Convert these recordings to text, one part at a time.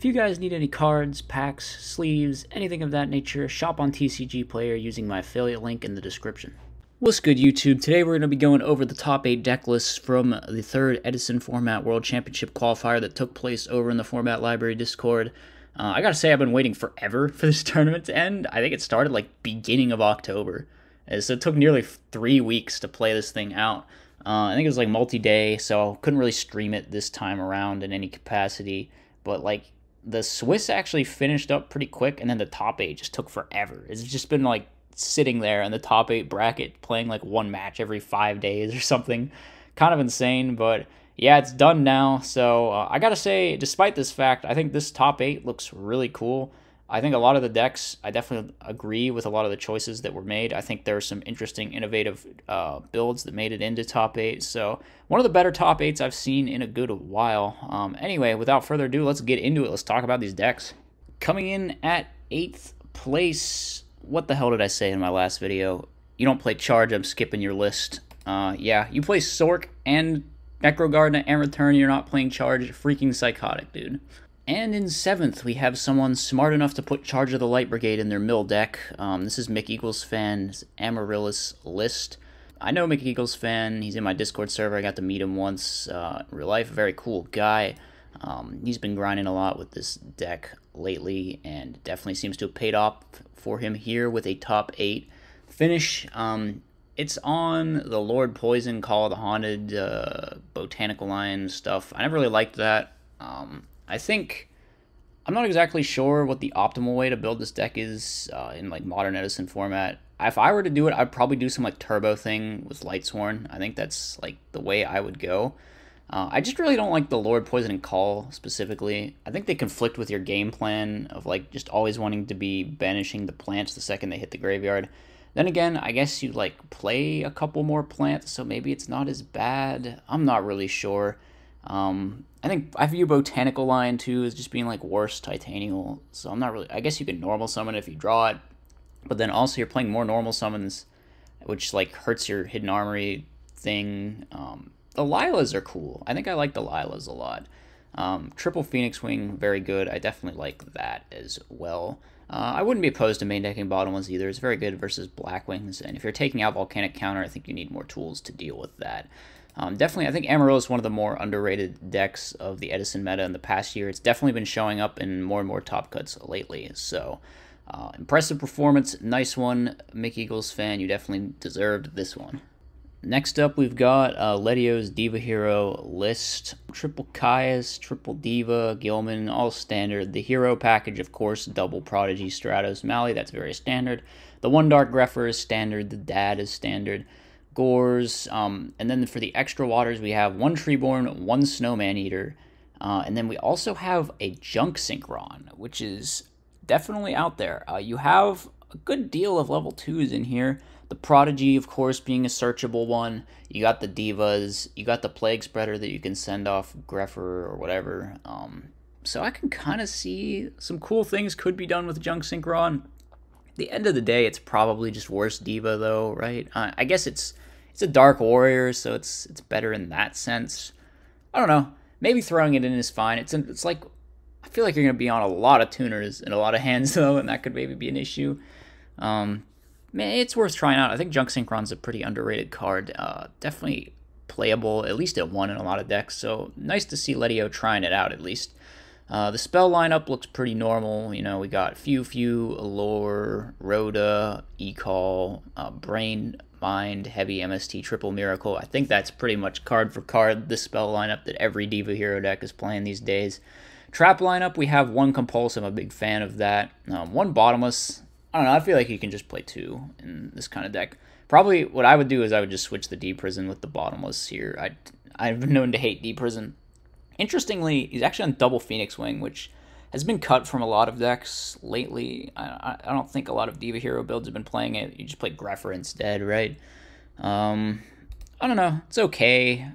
If you guys need any cards, packs, sleeves, anything of that nature, shop on TCG Player using my affiliate link in the description. What's good, YouTube? Today we're going to be going over the top 8 deck lists from the 3rd Edison Format World Championship Qualifier that took place over in the Format Library Discord. I gotta say, I've been waiting forever for this tournament to end. I think it started like beginning of October. So it took nearly 3 weeks to play this thing out. I think it was like multi-day, so couldn't really stream it this time around in any capacity. But like the Swiss actually finished up pretty quick, and then the top 8 just took forever. It's just been like sitting there in the top 8 bracket playing like one match every 5 days or something. Kind of insane, but yeah, it's done now. So I gotta say, despite this fact, I think this top 8 looks really cool. I think a lot of the decks, I definitely agree with a lot of the choices that were made. I think there are some interesting, innovative builds that made it into top 8. So one of the better top 8s I've seen in a good while. Anyway, without further ado, let's get into it. Let's talk about these decks. Coming in at 8th place, what the hell did I say in my last video? You don't play Charge, I'm skipping your list. Yeah, you play Sork and Necrogarden and Return, you're not playing Charge. Freaking psychotic, dude. And in 7th, we have someone smart enough to put Charge of the Light Brigade in their mill deck. This is Mick Eagles Fan's Amaryllis list. I know Mick Eagles Fan. He's in my Discord server. I got to meet him once in real life. Very cool guy. He's been grinding a lot with this deck lately, and definitely seems to have paid off for him here with a top 8 finish. It's on the Lord Poison, Call of the Haunted, Botanical Line stuff. I never really liked that. I think I'm not exactly sure what the optimal way to build this deck is in like modern Edison format. If I were to do it, I'd probably do some like turbo thing with Lightsworn. I think that's like the way I would go. I just really don't like the Lord Poison and Call specifically. I think they conflict with your game plan of like just always wanting to be banishing the plants the second they hit the graveyard. Then again, I guess you like play a couple more plants, so maybe it's not as bad. I'm not really sure. I think I view Botanical Line too as just being like worse Titanial, so I'm not really. I guess you can normal summon if you draw it, but then also you're playing more normal summons, which like hurts your Hidden Armory thing. The Lilas are cool. I think I like the Lilas a lot. Triple Phoenix Wing, very good. I definitely like that as well. I wouldn't be opposed to main decking bottom ones either. It's very good versus Black Wings, and if you're taking out Volcanic Counter, I think you need more tools to deal with that. Definitely, I think Amaryllis is one of the more underrated decks of the Edison meta in the past year. It's definitely been showing up in more and more top cuts lately. So, impressive performance, nice one, Mick Eagles Fan. You definitely deserved this one. Next up, we've got Ledio's Diva Hero list. Triple Caius, Triple Diva, Gilman, all standard. The Hero package, of course, double Prodigy, Stratos, Mali, that's very standard. The One Dark Grepher is standard. The Dad is standard. Gores, and then for the extra waters, we have 1 Treeborn, 1 Snowman Eater, and then we also have a Junk Synchron, which is definitely out there. You have a good deal of level 2s in here. The Prodigy, of course, being a searchable one. You got the Divas. You got the Plague Spreader that you can send off Grepher or whatever. So I can kind of see some cool things could be done with Junk Synchron. At the end of the day, it's probably just worse Diva, though, right? I guess it's a Dark Warrior, so it's better in that sense. I don't know. Maybe throwing it in is fine. It's like, I feel like you're going to be on a lot of tuners and a lot of hands, though, and that could maybe be an issue. It's worth trying out. I think Junk Synchron's a pretty underrated card. Definitely playable, at least at 1 in a lot of decks, so nice to see Ledio trying it out, at least. The spell lineup looks pretty normal. You know, we got Few, Allure, Rhoda, E-Call, Brain, Mind, Heavy, MST, Triple Miracle. I think that's pretty much card for card the spell lineup that every Diva Hero deck is playing these days. Trap lineup, we have 1 Compulse. I'm a big fan of that. 1 Bottomless. I don't know, I feel like you can just play 2 in this kind of deck. Probably what I would do is I would just switch the D-Prison with the Bottomless here. I've been known to hate D-Prison. Interestingly, he's actually on Double Phoenix Wing, which has been cut from a lot of decks lately. I don't think a lot of Diva Hero builds have been playing it. You just play Grepher instead, right? I don't know. It's okay.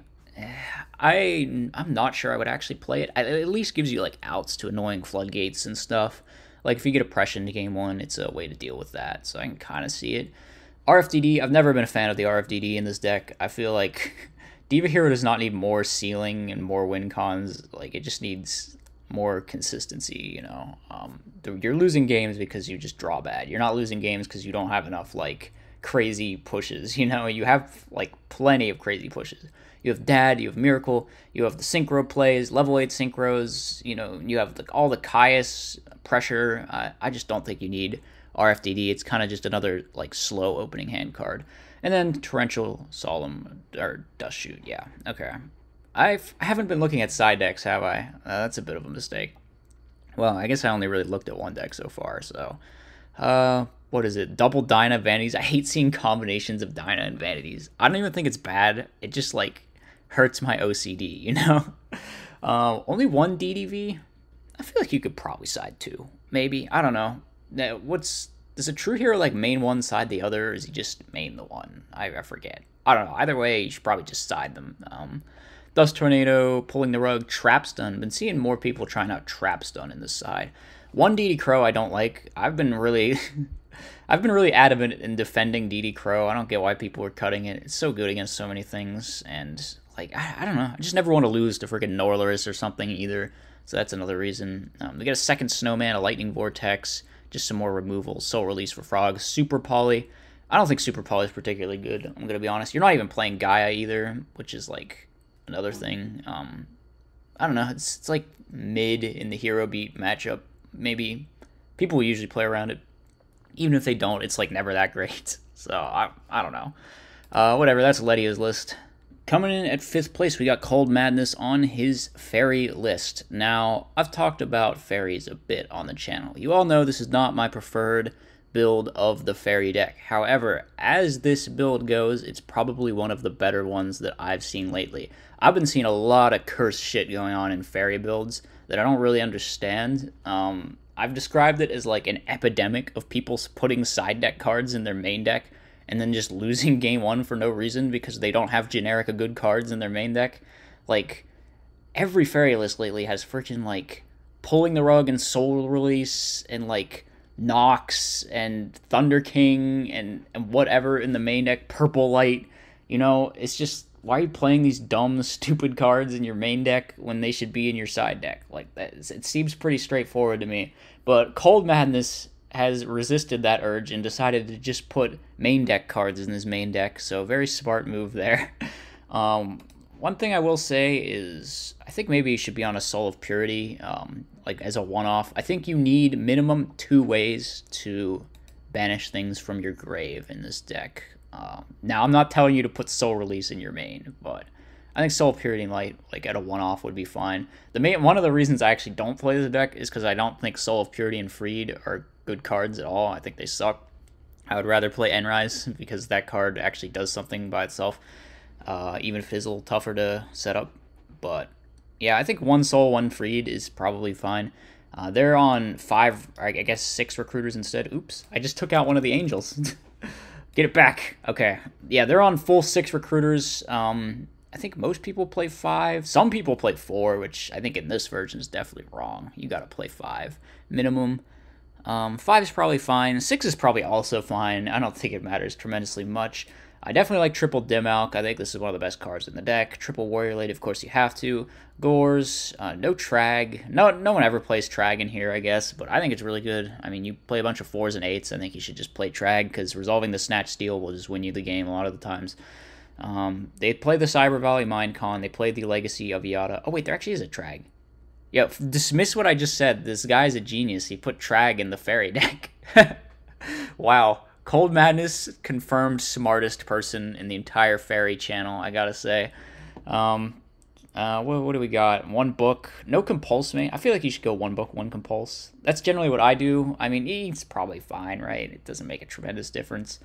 I'm not sure I would actually play it. It at least gives you like outs to annoying floodgates and stuff. Like if you get oppression to game 1, it's a way to deal with that. So I can kind of see it. RFDD, I've never been a fan of the RFDD in this deck. I feel like Diva Hero does not need more ceiling and more win cons. Like, it just needs more consistency, you know. You're losing games because you just draw bad. You're not losing games because you don't have enough, like, crazy pushes, you know. You have, like, plenty of crazy pushes. You have Dad, you have Miracle, you have the synchro plays, level 8 synchros, you know, you have all the Caius pressure. I just don't think you need RFDD. It's kind of just another, like, slow opening hand card. And then Torrential Solemn, or Dust Shoot, yeah, okay. I haven't been looking at side decks, have I? That's a bit of a mistake. Well, I guess I only really looked at one deck so far, so. What is it? Double Dyna Vanities. I hate seeing combinations of Dyna and Vanities. I don't even think it's bad. It just, like, hurts my OCD, you know? Only one DDV? I feel like you could probably side two. Maybe. I don't know. Does a true hero, like, main one, side the other, or is he just main the one? I forget. I don't know. Either way, you should probably just side them. Dust Tornado, Pulling the Rug, Trap Stun. Been seeing more people trying out Trap Stun in this side. One DD Crow I don't like. I've been really adamant in defending DD Crow. I don't get why people are cutting it. It's so good against so many things, and, like, I don't know. I just never want to lose to freaking Norlaris or something either, so that's another reason. We get a second Snowman, a Lightning Vortex, just some more removal, Soul Release for Frog, Super Poly. I don't think Super Poly is particularly good, I'm going to be honest. You're not even playing Gaia either, which is, like, another thing. I don't know. It's like mid in the hero beat matchup. Maybe people will usually play around it. Even if they don't, it's, like, never that great. So, I don't know. Whatever, that's Ledia's list. Coming in at 5th place, we got Cold Madness on his fairy list. Now, I've talked about fairies a bit on the channel. You all know this is not my preferred build of the fairy deck. However, as this build goes, it's probably one of the better ones that I've seen lately. I've been seeing a lot of cursed shit going on in fairy builds that I don't really understand. I've described it as, like, an epidemic of people putting side deck cards in their main deck and then just losing game one for no reason because they don't have generic good cards in their main deck. Like, every fairy list lately has freaking, like, Pulling the Rug and Soul Release and, like, Nox and Thunder King and whatever in the main deck, Purple Light. You know, it's just, why are you playing these dumb, stupid cards in your main deck when they should be in your side deck? Like, that it seems pretty straightforward to me. But Cold Madness has resisted that urge and decided to just put main deck cards in his main deck, so very smart move there. One thing I will say is, I think maybe he should be on a Soul of Purity, like, as a one-off. I think you need minimum 2 ways to banish things from your grave in this deck. Now, I'm not telling you to put Soul Release in your main, but I think Soul of Purity and Light, like, at a one-off would be fine. One of the reasons I actually don't play the deck is because I don't think Soul of Purity and Freed are good cards at all. I think they suck. I would rather play Enrise because that card actually does something by itself, even if it's a little tougher to set up. But yeah, I think 1 Soul, 1 Freed is probably fine. They're on 5, I guess 6 recruiters instead. Oops, I just took out one of the angels. Get it back. Okay, yeah, they're on full 6 recruiters. I think most people play 5. Some people play 4, which I think in this version is definitely wrong. You gotta play 5 minimum. 5 is probably fine. 6 is probably also fine. I don't think it matters tremendously much. I definitely like triple Dimalk. I think this is one of the best cards in the deck. Triple Warrior Lady, of course you have to. Gores, no Trag. No one ever plays Trag in here, I guess, but I think it's really good. I mean, you play a bunch of 4s and 8s. I think you should just play Trag, because resolving the Snatch Steal will just win you the game a lot of the times. They play the Cyber Valley Minecon. They play the Legacy of Yada. Oh, wait, there actually is a Trag. Yeah, dismiss what I just said. This guy's a genius. He put Trag in the fairy deck. Wow. Cold Madness, confirmed smartest person in the entire fairy channel, I gotta say. What do we got? 1 book. No Compulse, mate. I feel like you should go 1 book, 1 Compulse. That's generally what I do. I mean, it's probably fine, right? It doesn't make a tremendous difference.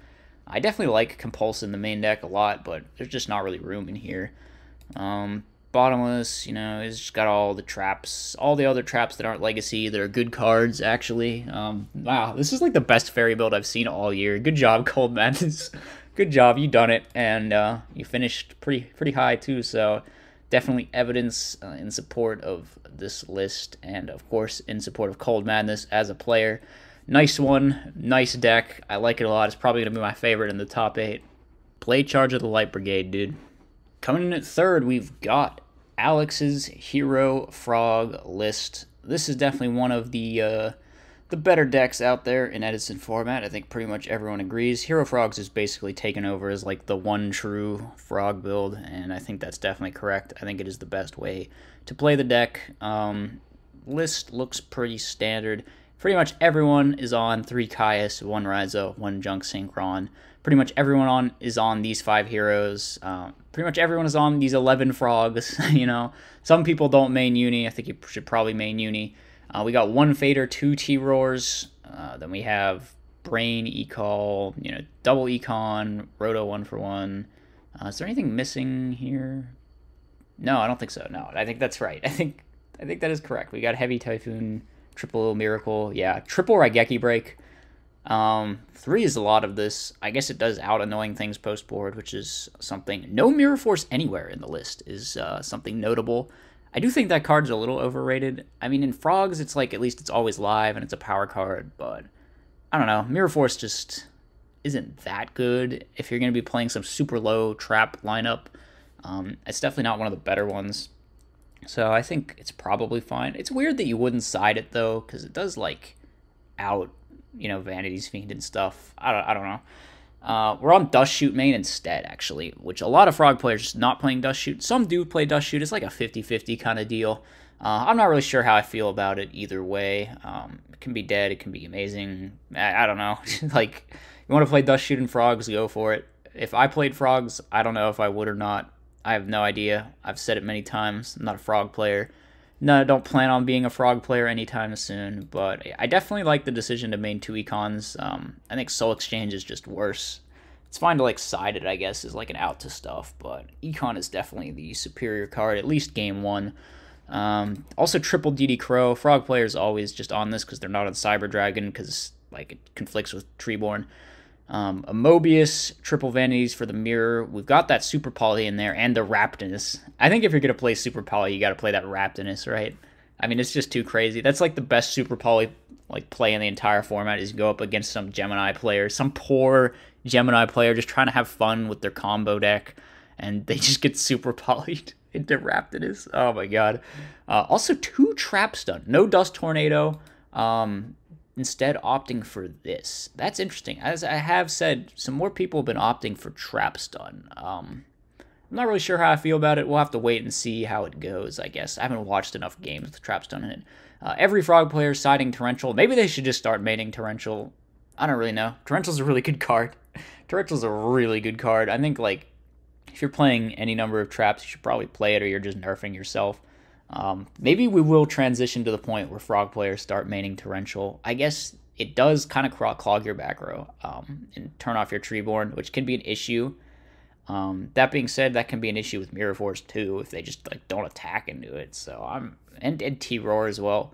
I definitely like Compulse in the main deck a lot, but there's just not really room in here. Bottomless, you know, it's just got all the traps, all the other traps that aren't Legacy, that are good cards, actually. Wow, this is like the best fairy build I've seen all year. Good job, Cold Madness. Good job, you done it, and you finished pretty high too, so definitely evidence in support of this list, and of course in support of Cold Madness as a player. Nice one, nice deck, I like it a lot. It's probably going to be my favorite in the top 8. Blade Charge of the Light Brigade, dude. Coming in at 3rd, we've got Alex's Hero Frog list. this is definitely one of the better decks out there in Edison format. I think pretty much everyone agrees. Hero Frogs is basically taken over as like the one true frog build, and I think that's definitely correct. I think it is the best way to play the deck. List looks pretty standard. Pretty much everyone is on 3 Caius, 1 Raizo, 1 Junk Synchron. Pretty much everyone is on these 5 heroes. Pretty much everyone is on these 11 frogs, you know. Some people don't main Uni. I think you should probably main Uni. We got 1 Fader, 2 T-Roars. Then we have Brain, Ecall, you know, double Econ, Roto 1-for-1. Is there anything missing here? No, I don't think so. No, I think that's right. I think that is correct. We got Heavy Typhoon, triple Miracle, yeah, triple Raigeki Break. 3 is a lot of this. I guess it does out annoying things post board, which is something. No Mirror Force anywhere in the list is something notable. I do think that card's a little overrated. I mean, in Frogs, it's like at least it's always live and it's a power card, but I don't know. Mirror Force just isn't that good if you're going to be playing some super low trap lineup. It's definitely not one of the better ones. So I think it's probably fine. It's weird that you wouldn't side it, though, because it does, like, out, you know, Vanity's Fiend and stuff. I don't know. We're on Dust Shoot main instead, actually, which a lot of Frog players just not playing Dust Shoot. Some do play Dust Shoot. It's like a 50-50 kind of deal. I'm not really sure how I feel about it either way. It can be dead. It can be amazing. I don't know. Like, you want to play Dust Shoot and Frogs, go for it. If I played Frogs, I don't know if I would or not. I have no idea. I've said it many times. I'm not a Frog player. No, I don't plan on being a Frog player anytime soon, but I definitely like the decision to main 2 Econs. I think Soul Exchange is just worse. It's fine to like side it, I guess, as like an out to stuff, but Econ is definitely the superior card, at least game 1. Also, triple DD Crow. Frog players always just on this because they're not on Cyber Dragon because like it conflicts with Treeborn. A Mobius, triple Vanities for the Mirror. We've got that Super Poly in there, and the Raptinus. I think if you're going to play Super Poly, you got to play that Raptinus, right? I mean, it's just too crazy. That's like the best Super Poly like play in the entire format is go up against some Gemini player, some poor Gemini player just trying to have fun with their combo deck, and they just get Super Polyed into Raptinus. Oh my god. Also, 2 Trap Stun. No Dust Tornado. Instead opting for this. That's interesting. As I have said, some more people have been opting for Trap Stun. I'm not really sure how I feel about it. We'll have to wait and see how it goes, I guess. I haven't watched enough games with Trap Stun in it. Every Frog player siding Torrential. Maybe they should just start maining Torrential. I don't really know. Torrential's a really good card. Torrential's a really good card. I think, like, if you're playing any number of traps, you should probably play it or you're just nerfing yourself. Maybe we will transition to the point where Frog players start maining Torrential. I guess it does kind of clog your back row and turn off your Treeborn, which can be an issue. That being said, that can be an issue with Mirror Force too if they just like don't attack into it. So and T-Roar as well.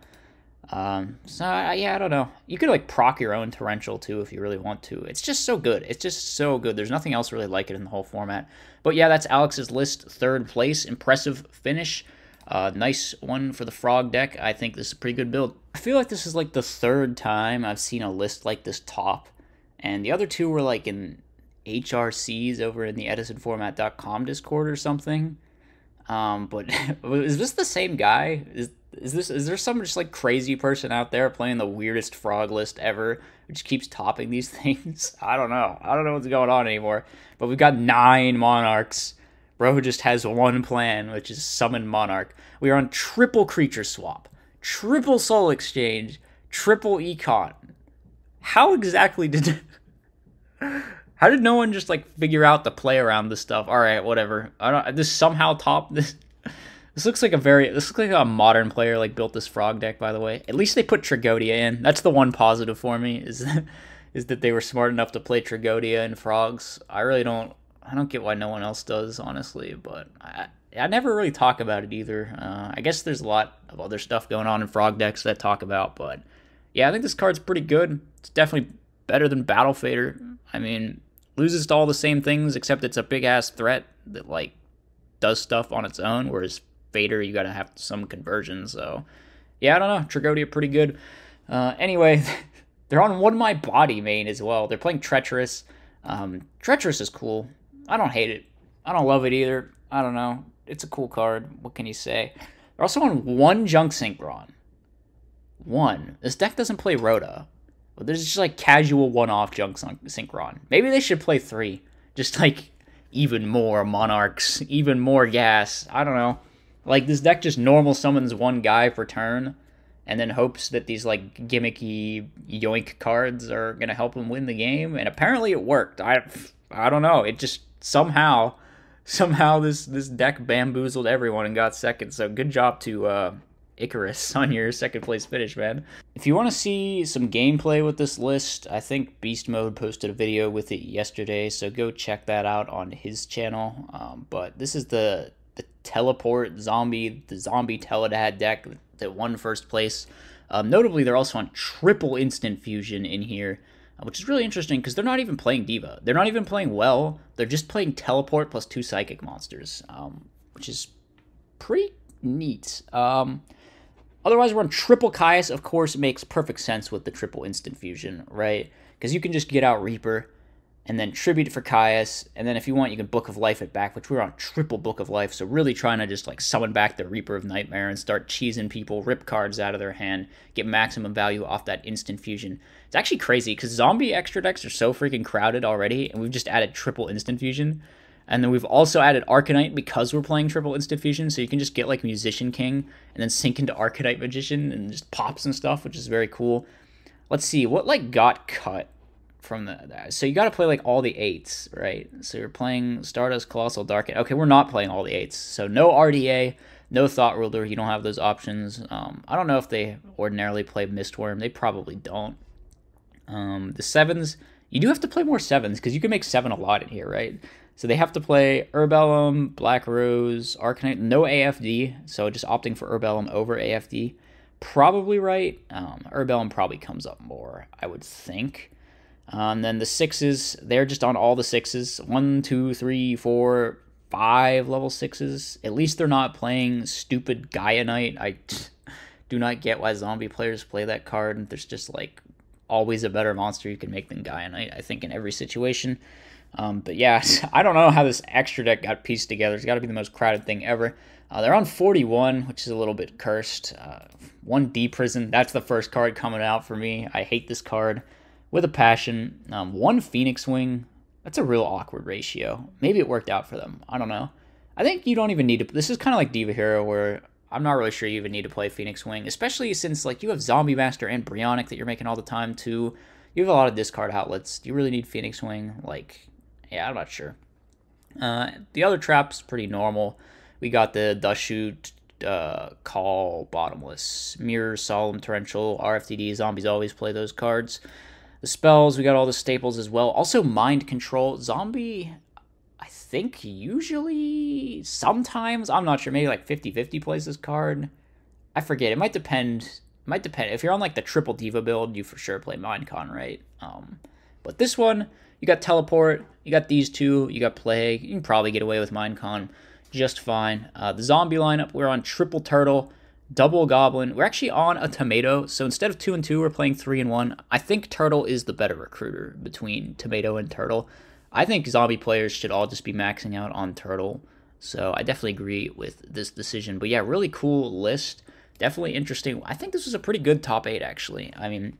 Yeah, I don't know. You could like proc your own Torrential too if you really want to. It's just so good. It's just so good. There's nothing else really like it in the whole format. But yeah, that's Alex's list. 3rd place. Impressive finish. Nice one for the Frog deck. I think this is a pretty good build. I feel like this is like the 3rd time I've seen a list like this top. And the other 2 were like in HRCs over in the EdisonFormat.com Discord or something. But is this the same guy? Is there some just like crazy person out there playing the weirdest Frog list ever, which keeps topping these things? I don't know. I don't know what's going on anymore. But we've got 9 Monarchs. Bro just has one plan, which is summon Monarch. We are on triple creature swap, triple soul exchange, triple econ. How exactly did... How did no one just like figure out the play around this stuff? All right, whatever. This somehow top this. This looks like a modern player like built this Frog deck. By the way, at least they put Tragodia in. That's the one positive for me is that they were smart enough to play Tragodia and Frogs. I don't get why no one else does, honestly. But I never really talk about it either. I guess there's a lot of other stuff going on in Frog decks that I talk about. But yeah, I think this card's pretty good. It's definitely better than Battle Fader. I mean, loses to all the same things, except it's a big-ass threat that, like, does stuff on its own, whereas Fader, you gotta have some conversion, so... Yeah, I don't know. Tragodia pretty good. Anyway, they're on One My Body main as well. They're playing Treacherous. Treacherous is cool. I don't hate it. I don't love it either. I don't know. It's a cool card. What can you say? They're also on 1 Junk Synchron. 1. This deck doesn't play Rhoda. But there's just like casual one-off junk synchron. Maybe they should play 3. Just like even more Monarchs, even more gas. I don't know. Like this deck just normal summons one guy per turn and then hopes that these like gimmicky yoink cards are going to help him win the game. And apparently it worked. I don't know. It just somehow this deck bamboozled everyone and got second. So good job to Icarus on your second place finish, man. If you want to see some gameplay with this list, I think Beast Mode posted a video with it yesterday, so go check that out on his channel. But this is the teleport zombie, the zombie Teledad deck that won first place. Notably, they're also on triple instant fusion in here, which is really interesting because they're not even playing Diva. They're not even playing well. They're just playing teleport plus 2 psychic monsters, which is pretty neat. Otherwise, we're on triple Caius. Of course, it makes perfect sense with the triple instant fusion, right? Because you can just get out Reaper and then tribute it for Caius. And then if you want, you can Book of Life it back, which we're on triple Book of Life. So really trying to just like summon back the Reaper of Nightmare and start cheesing people, rip cards out of their hand, get maximum value off that instant fusion. It's actually crazy because zombie extra decks are so freaking crowded already. And we've just added triple instant fusion. And then we've also added Arcanite because we're playing triple instant fusion, so you can just get like Musician King and then sync into Arcanite Magician and just pops and stuff, which is very cool. Let's see, what like got cut from that? So you got to play like all the 8s, right? So you're playing Stardust, Colossal, Dark. Okay, we're not playing all the 8s. So no RDA, no Thought Ruler, you don't have those options. I don't know if they ordinarily play Mistworm. They probably don't. The 7s, you do have to play more 7s because you can make 7 a lot in here, right? So they have to play Herbellum, Black Rose, Arcanite, no AFD, so just opting for Herbellum over AFD. Probably right. Herbellum probably comes up more, I would think. And then the 6s, they're just on all the 6s. 1, 2, 3, 4, 5 level 6s. At least they're not playing stupid Gaianite. I do not get why zombie players play that card. There's just like always a better monster you can make than Gaianite, I think, in every situation. But yeah, I don't know how this extra deck got pieced together. It's got to be the most crowded thing ever. They're on 41, which is a little bit cursed. 1 D-Prison, that's the first card coming out for me. I hate this card with a passion. 1 Phoenix Wing, that's a real awkward ratio. Maybe it worked out for them. I don't know. I think you don't even need to... This is kind of like Diva Hero, where I'm not really sure you even need to play Phoenix Wing, especially since like you have Zombie Master and Brionic that you're making all the time, too. You have a lot of discard outlets. Do you really need Phoenix Wing? Like... Yeah, I'm not sure. The other trap's pretty normal. We got the Dust Shoot, Call, Bottomless, Mirror, Solemn, Torrential, RFTD. Zombies always play those cards. The spells, we got all the staples as well. Also, Mind Control. Zombie, I think usually, sometimes, I'm not sure, maybe like 50-50 plays this card. I forget. It might depend. If you're on like the triple Diva build, you for sure play Mindcon, right? But this one... You got Teleport, you got these 2, you got Plague. You can probably get away with Mindcon just fine. The zombie lineup, we're on triple Turtle, double Goblin. We're actually on a Tomato, so instead of 2 and 2, we're playing 3 and 1. I think Turtle is the better recruiter between Tomato and Turtle. I think zombie players should all just be maxing out on Turtle, so I definitely agree with this decision. But yeah, really cool list. Definitely interesting. I think this was a pretty good top 8, actually. I mean,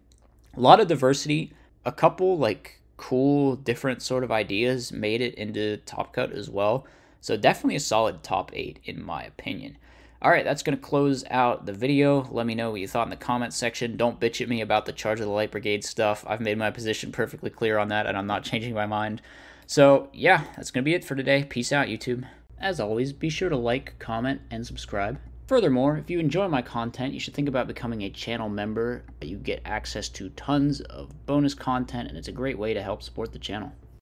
a lot of diversity, a couple, like... cool, different sort of ideas made it into Top Cut as well. So definitely a solid top 8 in my opinion. Alright, that's going to close out the video. Let me know what you thought in the comment section. Don't bitch at me about the Charge of the Light Brigade stuff. I've made my position perfectly clear on that, and I'm not changing my mind. So, yeah, that's going to be it for today. Peace out, YouTube. As always, be sure to like, comment, and subscribe. Furthermore, if you enjoy my content, you should think about becoming a channel member. You get access to tons of bonus content, and it's a great way to help support the channel.